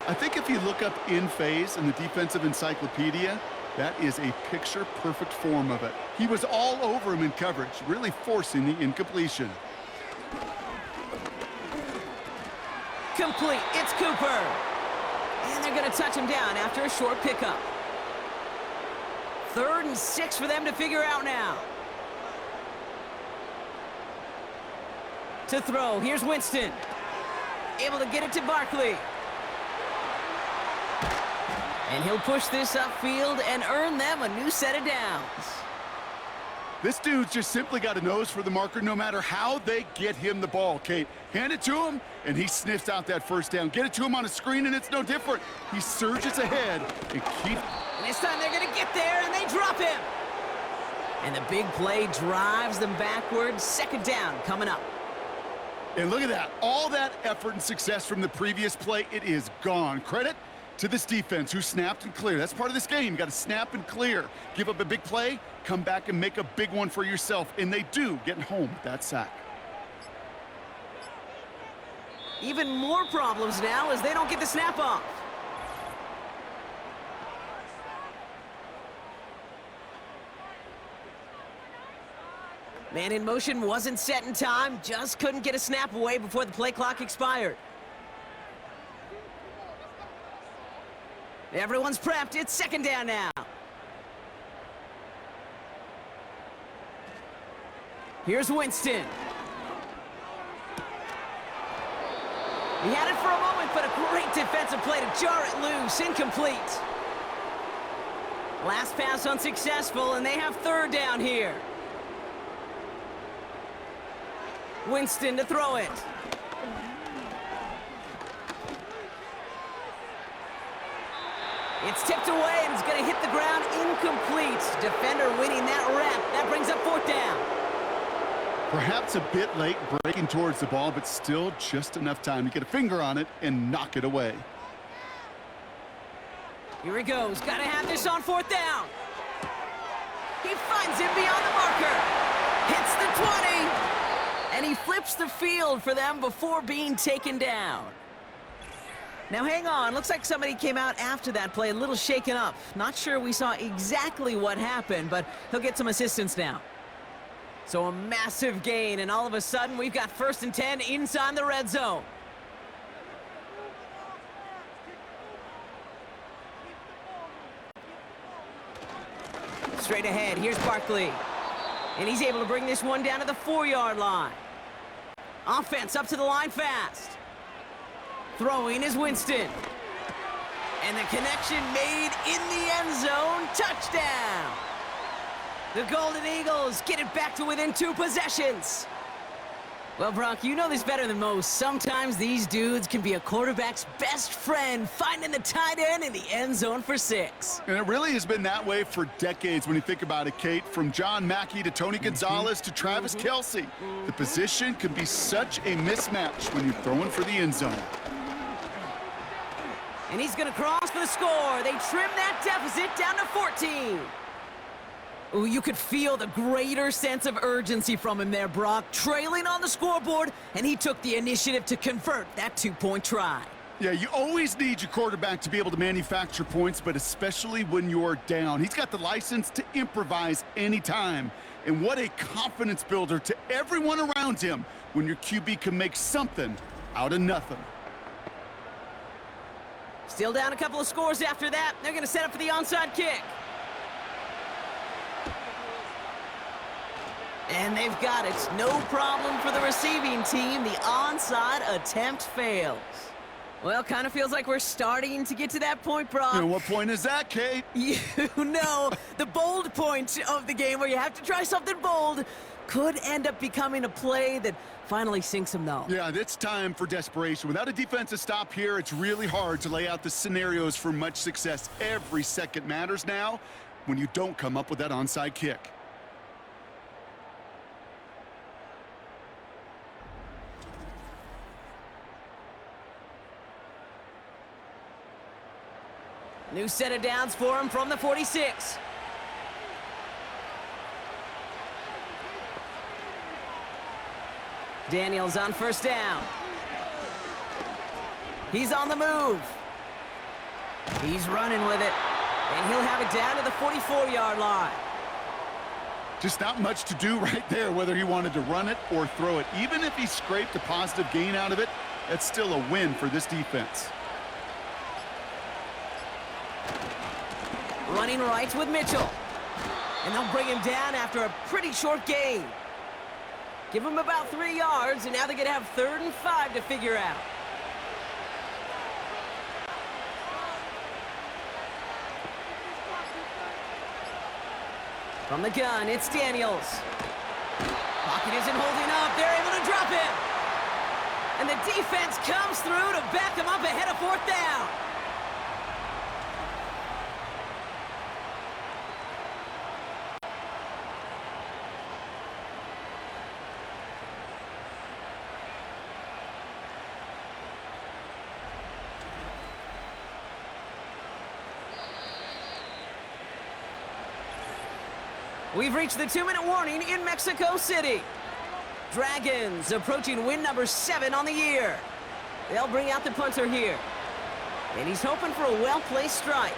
I think if you look up in phase in the defensive encyclopedia, that is a picture-perfect form of it. He was all over him in coverage, really forcing the incompletion. Complete, it's Cooper. And they're going to touch him down after a short pickup. 3rd and 6 for them to figure out now. To throw, here's Winston. Able to get it to Barkley. And he'll push this upfield and earn them a new set of downs. This dude's just simply got a nose for the marker no matter how they get him the ball, Kate. Hand it to him, and he sniffs out that 1st down. Get it to him on a screen, and it's no different. He surges ahead and keeps... And this time they're going to get there, and they drop him. And the big play drives them backwards. 2nd down coming up. And look at that. All that effort and success from the previous play, it is gone. Credit to this defense who snapped and cleared. That's part of this game. You got to snap and clear. Give up a big play, come back and make a big one for yourself. And they do, getting home with that sack. Even more problems now as they don't get the snap off. Man in motion wasn't set in time, just couldn't get a snap away before the play clock expired. Everyone's prepped, it's 2nd down now. Here's Winston. He had it for a moment, but a great defensive play to jar it loose, incomplete. Last pass unsuccessful, and they have 3rd down here. Winston to throw it. It's tipped away, and it's going to hit the ground incomplete. Defender winning that rep. That brings up 4th down. Perhaps a bit late breaking towards the ball, but still just enough time to get a finger on it and knock it away. Here he goes. Got to have this on 4th down. He finds him beyond the marker. Hits the 20. And he flips the field for them before being taken down. Now hang on, looks like somebody came out after that play a little shaken up. Not sure we saw exactly what happened, but he'll get some assistance now. So a massive gain, and all of a sudden we've got 1st and 10 inside the red zone. Straight ahead, here's Barkley. And he's able to bring this one down to the 4-yard line. Offense up to the line fast. Throwing is Winston. And the connection made in the end zone. Touchdown! The Golden Eagles get it back to within 2 possessions. Well, Brock, you know this better than most. Sometimes these dudes can be a quarterback's best friend, finding the tight end in the end zone for 6. And it really has been that way for decades when you think about it, Kate. From John Mackey to Tony Gonzalez to Travis Kelce. The position can be such a mismatch when you're throwing for the end zone. And he's going to cross for the score. They trim that deficit down to 14. Ooh, you could feel the greater sense of urgency from him there, Brock. Trailing on the scoreboard, and he took the initiative to convert that 2-point try. Yeah, you always need your quarterback to be able to manufacture points, but especially when you're down. He's got the license to improvise anytime. And what a confidence builder to everyone around him when your QB can make something out of nothing. Still down a couple of scores after that. They're going to set up for the onside kick. And they've got it. No problem for the receiving team. The onside attempt fails. Well, kind of feels like we're starting to get to that point, Brock. And what point is that, Kate? You know, the bold point of the game where you have to try something bold could end up becoming a play that finally sinks him, though. Yeah, it's time for desperation. Without a defensive stop here, it's really hard to lay out the scenarios for much success. Every second matters now when you don't come up with that onside kick. New set of downs for him from the 46. Daniels on first down. He's on the move. He's running with it. And he'll have it down to the 44-yard line. Just not much to do right there, whether he wanted to run it or throw it. Even if he scraped a positive gain out of it, that's still a win for this defense. Running right with Mitchell. And they'll bring him down after a pretty short gain. Give him about 3 yards, and now they're going to have 3rd and 5 to figure out. From the gun, it's Daniels. Pocket isn't holding up. They're able to drop him. And the defense comes through to back him up ahead of 4th down. We've reached the 2-minute warning in Mexico City. Dragons approaching win number 7 on the year. They'll bring out the punter here. And he's hoping for a well-placed strike.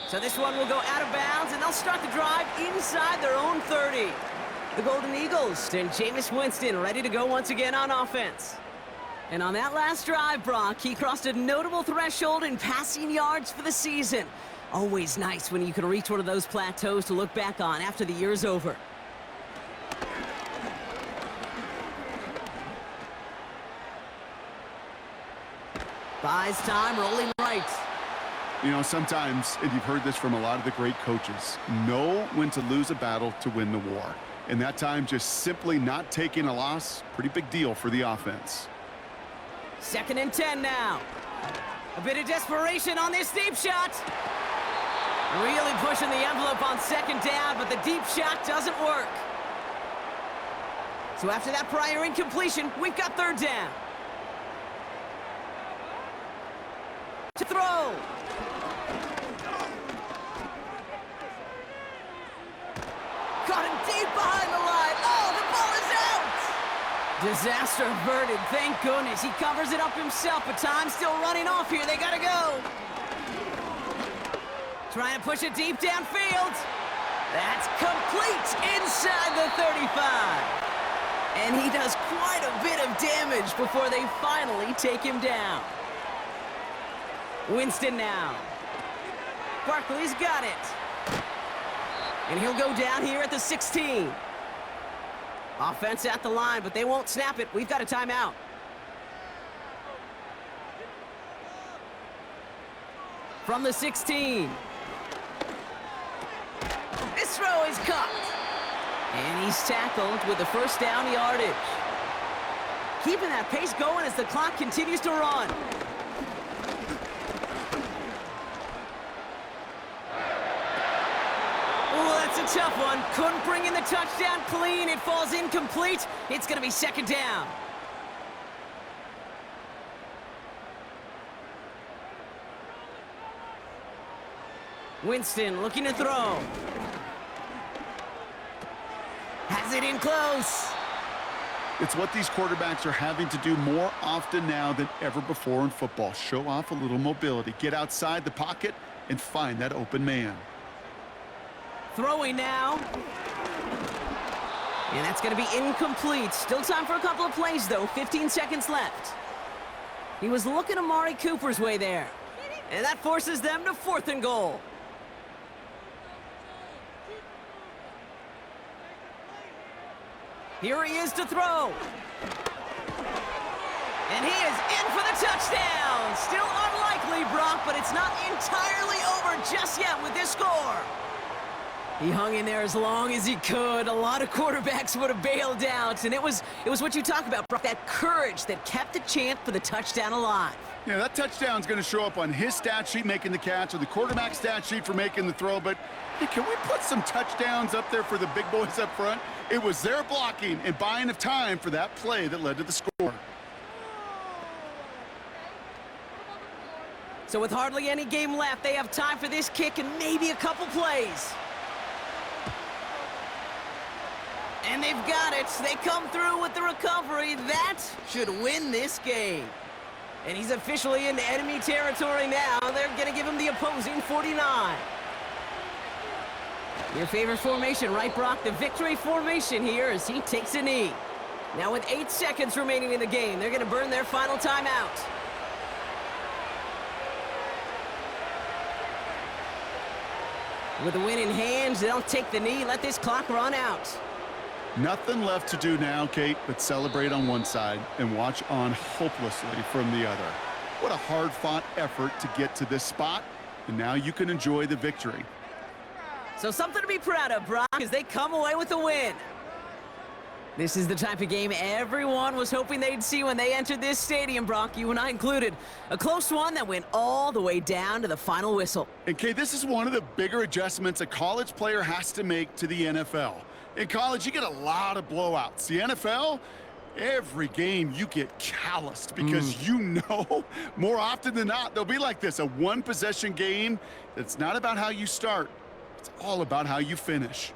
So this one will go out of bounds, and they'll start the drive inside their own 30. The Golden Eagles send Jameis Winston ready to go once again on offense. And on that last drive, Brock, he crossed a notable threshold in passing yards for the season. Always nice when you can reach one of those plateaus to look back on after the year's over. Buys time, rolling right. You know, sometimes, and you've heard this from a lot of the great coaches, know when to lose a battle to win the war. And that time, just simply not taking a loss, pretty big deal for the offense. 2nd and 10 now. A bit of desperation on this deep shot. Really pushing the envelope on 2nd down, but the deep shot doesn't work. So after that prior incompletion, we've got 3rd down. To throw. Caught him deep behind the line. Oh, the ball is out! Disaster averted, thank goodness. He covers it up himself, but time's still running off here. They gotta go. Trying to push it deep downfield. That's complete inside the 35. And he does quite a bit of damage before they finally take him down. Winston now. Barkley's got it. And he'll go down here at the 16. Offense at the line, but they won't snap it. We've got a timeout. From the 16. This throw is caught. And he's tackled with the 1st down yardage. Keeping that pace going as the clock continues to run. That's a tough one. Couldn't bring in the touchdown clean. It falls incomplete. It's going to be 2nd down. Winston looking to throw. Has it in close. It's what these quarterbacks are having to do more often now than ever before in football. Show off a little mobility. Get outside the pocket and find that open man. Throwing now. And that's going to be incomplete. Still time for a couple of plays, though. 15 seconds left. He was looking Amari Cooper's way there. And that forces them to 4th and goal. Here he is to throw. And he is in for the touchdown. Still unlikely, Brock, but it's not entirely over just yet with this score. He hung in there as long as he could. A lot of quarterbacks would have bailed out, and it was what you talk about, Brock, that courage that kept the chance for the touchdown alive. Yeah, that touchdown's going to show up on his stat sheet making the catch or the quarterback stat sheet for making the throw, but hey, can we put some touchdowns up there for the big boys up front? It was their blocking and buying of time for that play that led to the score. So with hardly any game left, they have time for this kick and maybe a couple plays. And they've got it. They come through with the recovery. That should win this game. And he's officially into enemy territory now. They're going to give him the opposing 49. Your favorite formation, right, Brock? The victory formation here as he takes a knee. Now with 8 seconds remaining in the game, they're going to burn their final timeout. With the win in hands, they'll take the knee, let this clock run out. Nothing left to do now, Kate, but celebrate on one side and watch on hopelessly from the other. What a hard-fought effort to get to this spot, and now you can enjoy the victory. So something to be proud of, Brock, as they come away with a win. This is the type of game everyone was hoping they'd see when they entered this stadium, Brock, you and I included. A close one that went all the way down to the final whistle. And Kate, this is one of the bigger adjustments a college player has to make to the NFL. In college, you get a lot of blowouts. The NFL, every game you get calloused because you know more often than not they'll be like this, a one-possession game. It's not about how you start. It's all about how you finish.